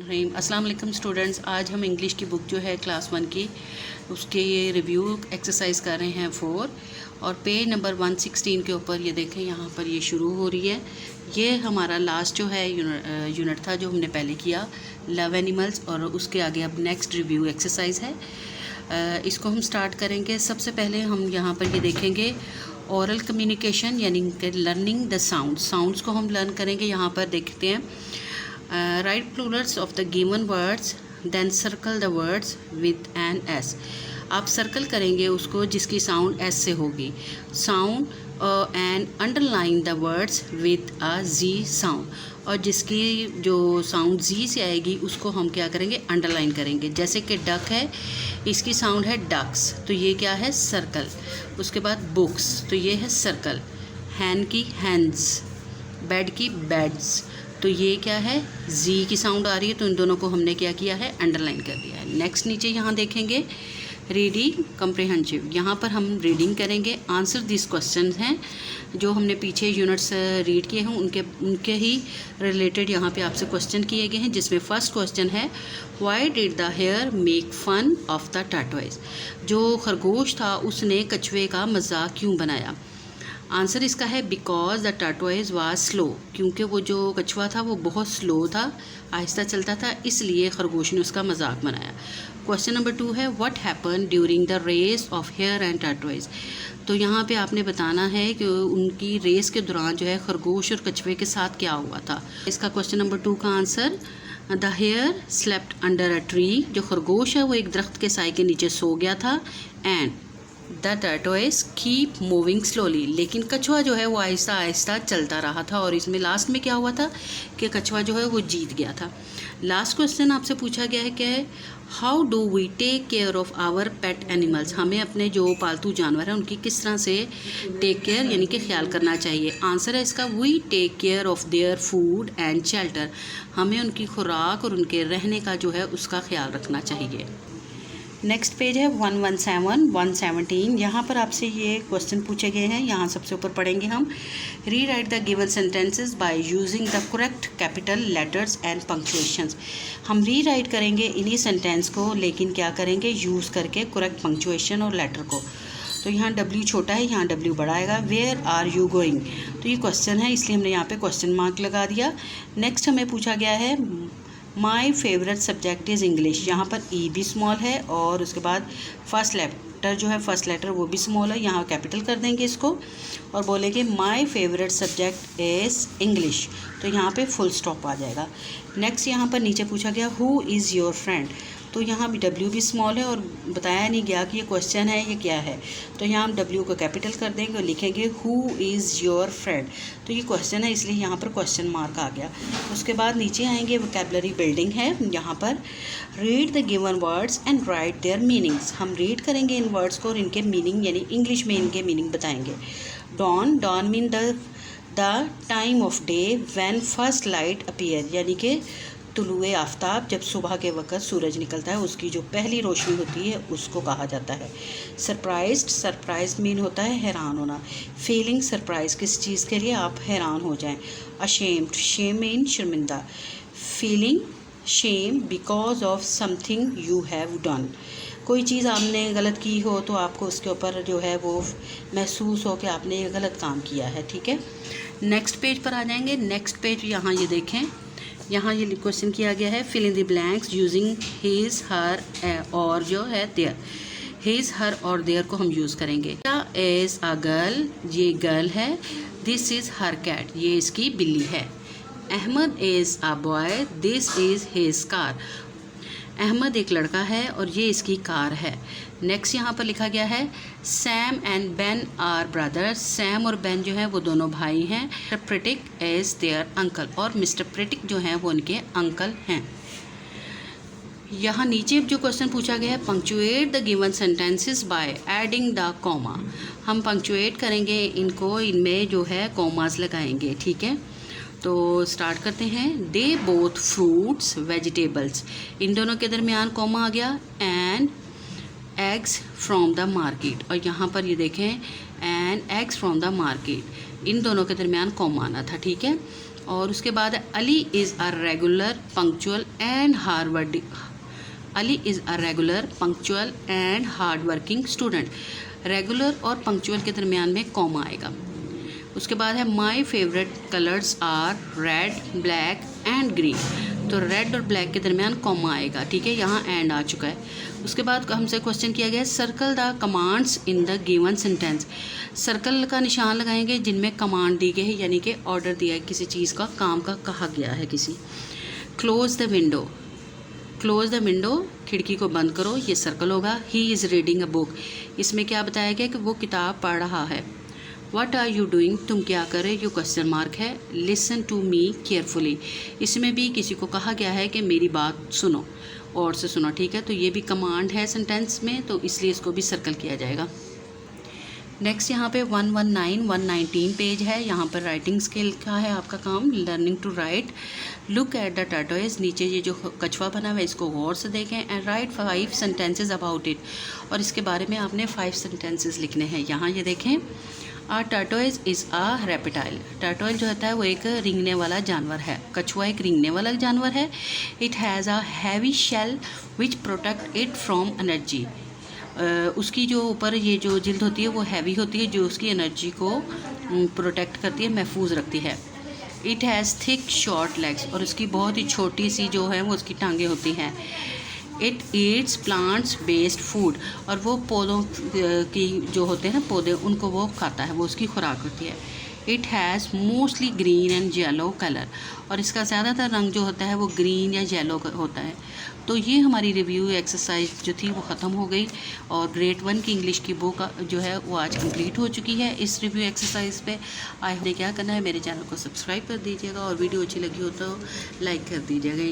बिस्मिल्लाहिर्रहमानिर्रहीम। अस्सलाम वालेकुम स्टूडेंट्स, आज हम इंग्लिश की बुक जो है क्लास 1 की उसके ये रिव्यू एक्सरसाइज कर रहे हैं 4 और पेज नंबर 116 के ऊपर ये देखें, यहाँ पर ये शुरू हो रही है। ये हमारा लास्ट जो है यूनिट था जो हमने पहले किया, लव एनिमल्स, और उसके आगे अब नेक्स्ट रिव्यू एक्सरसाइज है। इसको हम स्टार्ट करेंगे। सबसे पहले हम यहाँ पर ये देखेंगे ओरल कम्युनिकेशन यानी कि लर्निंग द साउंड्स को हम लर्न करेंगे। यहाँ पर देखते हैं write plurals of the given words, then circle the words with an S. आप सर्कल करेंगे उसको जिसकी साउंड एस से होगी, sound and underline the words with a G sound, और जिसकी जो साउंड जी से आएगी उसको हम क्या करेंगे, अंडरलाइन करेंगे। जैसे कि डक है, इसकी साउंड है डक्स, तो ये क्या है, सर्कल। उसके बाद बुक्स, तो ये है सर्कल। हैन की हैंड्स, बेड की बेड्स, तो ये क्या है, जी की साउंड आ रही है, तो इन दोनों को हमने क्या किया है, अंडरलाइन कर दिया है। नेक्स्ट नीचे यहाँ देखेंगे रीडिंग कम्प्रिहेंसिव, यहाँ पर हम रीडिंग करेंगे। आंसर दिस क्वेश्चन हैं जो हमने पीछे यूनिट्स रीड किए हैं उनके ही रिलेटेड यहाँ पे आपसे क्वेश्चन किए गए हैं, जिसमें फर्स्ट क्वेश्चन है why did the hare make fun of the tortoise. जो खरगोश था उसने कछुए का मजाक क्यों बनाया। आंसर इसका है because the tortoise was slow, क्योंकि वो जो कछुआ था वो बहुत स्लो था, आहिस्ता चलता था, इसलिए खरगोश ने उसका मजाक बनाया। क्वेश्चन नंबर 2 है what happen during the race of hare and tortoise. तो यहाँ पे आपने बताना है कि उनकी रेस के दौरान जो है खरगोश और कछुए के साथ क्या हुआ था। इसका क्वेश्चन नंबर 2 का answer the hare slept under a tree, जो खरगोश है वो एक दरख्त के साए के नीचे सो गया था। And the tortoise keep moving slowly, लेकिन कछुआ जो है वो आहिस्ता आहिस्ता चलता रहा था, और इसमें लास्ट में क्या हुआ था कि कछुआ जो है वो जीत गया था। लास्ट क्वेश्चन आपसे पूछा गया है क्या है, how do we take care of our pet animals. हमें अपने जो पालतू जानवर हैं उनकी किस तरह से टेक केयर यानी कि ख्याल करना चाहिए। आंसर है इसका we take care of their food and shelter. हमें उनकी खुराक और उनके रहने का जो है उसका ख्याल रखना चाहिए। नेक्स्ट पेज है 117, 117। यहाँ पर आपसे ये क्वेश्चन पूछे गए हैं, यहाँ सबसे ऊपर पढ़ेंगे हम। री right the given sentences by using the correct capital letters and punctuations. हम री राइट करेंगे इन्हीं सेंटेंस को, लेकिन क्या करेंगे, यूज़ करके करेक्ट पंक्चुएशन और लेटर को। तो यहाँ W छोटा है, यहाँ W बड़ा आएगा। वेयर आर यू गोइंग, तो ये क्वेश्चन है इसलिए हमने यहाँ पे क्वेश्चन मार्क लगा दिया। नेक्स्ट हमें पूछा गया है my favourite subject is English. यहाँ पर ई भी स्मॉल है और उसके बाद फर्स्ट लेटर जो है, फर्स्ट लेटर वो भी स्मॉल है, यहाँ कैपिटल कर देंगे इसको और बोलेंगे my favourite subject is English, तो यहाँ पे फुल स्टॉप आ जाएगा। नेक्स्ट यहाँ पर नीचे पूछा गया हु इज़ योर फ्रेंड, तो यहाँ भी W भी स्मॉल है और बताया नहीं गया कि ये क्वेश्चन है ये क्या है, तो यहाँ हम W को कैपिटल कर देंगे और लिखेंगे हु इज़ योर फ्रेंड, तो ये क्वेश्चन है इसलिए यहाँ पर क्वेश्चन मार्क आ गया। उसके बाद नीचे आएंगे वोकैबुलरी बिल्डिंग है, यहाँ पर read the given words and right there meanings. हम रीड करेंगे इन वर्ड्स को और इनके मीनिंग यानी इंग्लिश में इनके मीनिंग बताएंगे। Dawn, dawn mean the time of day when first light appear, यानी कि तुलुए आफ्ताब, जब सुबह के वक्त सूरज निकलता है उसकी जो पहली रोशनी होती है उसको कहा जाता है। सरप्राइज्ड, सरप्राइज मीन होता है हैरान होना। फीलिंग सरप्राइज, किस चीज़ के लिए आप हैरान हो जाएं। अशेम्ड, शेम मीन शर्मिंदा। Feeling shame because of something you have done, कोई चीज़ आपने गलत की हो तो आपको उसके ऊपर जो है वो महसूस हो कि आपने गलत काम किया है, ठीक है। नेक्स्ट पेज पर आ जाएंगे। नेक्स्ट पेज यहाँ ये देखें, यहाँ ये क्वेश्चन किया गया है fill in the blanks using his her और जो है देयर। हिज हर और देयर को हम यूज़ करेंगे। इज़ अ गर्ल, ये गर्ल है। दिस इज़ हर कैट, ये इसकी बिल्ली है। Ahmed is a boy, this is his car. Ahmed एक लड़का है और ये इसकी कार है। नेक्स्ट यहाँ पर लिखा गया है Sam and Ben are brothers. Sam और बेन जो है वो दोनों भाई हैं। Mister Pritik is their uncle, और मिस्टर प्रिटिक जो हैं वो उनके अंकल हैं। यहाँ नीचे जो क्वेश्चन पूछा गया है punctuate the given sentences by adding the comma. हम पंक्चुएट करेंगे इनको, इनमें जो है कॉमास लगाएंगे, ठीक है। तो स्टार्ट करते हैं। दे बोथ फ्रूट्स वेजिटेबल्स, इन दोनों के दरमियान कॉमा आ गया। And eggs from the market, और यहाँ पर ये देखें and eggs from the market, इन दोनों के दरमियान कॉमा आना था, ठीक है। और उसके बाद Ali is a regular punctual and Ali is a regular punctual and hard working student. Regular और पंक्चुअल के दरमियान में कॉमा आएगा। उसके बाद है my favourite colours are red, black and green. तो रेड और ब्लैक के दरमियान कॉमा आएगा, ठीक है, यहाँ एंड आ चुका है। उसके बाद हमसे क्वेश्चन किया गया है circle the commands in the given sentence. Circle का निशान लगाएंगे जिनमें कमांड दी गई है, यानी कि ऑर्डर दिया है, किसी चीज़ का, काम का कहा गया है किसी। Close the window, close the window, खिड़की को बंद करो, ये सर्कल होगा। He is reading a book, इसमें क्या बताया गया कि वो किताब पढ़ रहा है। What are you doing, तुम क्या कर रहे हो, क्वेश्चन मार्क है। Listen to me carefully, इसमें भी किसी को कहा गया है कि मेरी बात सुनो, और से सुनो, ठीक है। तो ये भी कमांड है सेंटेंस में, तो इसलिए इसको भी सर्कल किया जाएगा। नेक्स्ट यहाँ पे 119 पेज है। यहाँ पर राइटिंग स्किल का है आपका काम, learning to write. Look at the tortoise, नीचे ये जो कछुआ बना हुआ है इसको गौर से देखें। And right 5 sentences about it, और इसके बारे में आपने 5 सेंटेंसेज लिखने हैं। यहाँ ये देखें, आ टर्टोइज इज़ आ रेप्टाइल। टर्टोइल जो होता है वो एक रेंगने वाला जानवर है। कछुआ एक रेंगने वाला जानवर है। It has a heavy shell which protect it from energy. उसकी जो ऊपर ये जो जिल्द होती है वो हैवी होती है, जो उसकी एनर्जी को प्रोटेक्ट करती है, महफूज रखती है। It has thick short legs, और उसकी बहुत ही छोटी सी जो है वो उसकी टांगें होती हैं। It eats plants based food, और वो पौधों की जो होते हैं पौधे, उनको वो खाता है, वो उसकी खुराक होती है। It has mostly green and yellow colour, और इसका ज़्यादातर रंग जो होता है वो ग्रीन या येलो होता है। तो ये हमारी रिव्यू एक्सरसाइज जो थी वो ख़त्म हो गई, और ग्रेड 1 की इंग्लिश की बुक जो है वो आज कंप्लीट हो चुकी है। इस रिव्यू एक्सरसाइज पे आपने क्या करना है, मेरे चैनल को सब्सक्राइब कर दीजिएगा, और वीडियो अच्छी लगी हो तो लाइक कर दीजिएगा।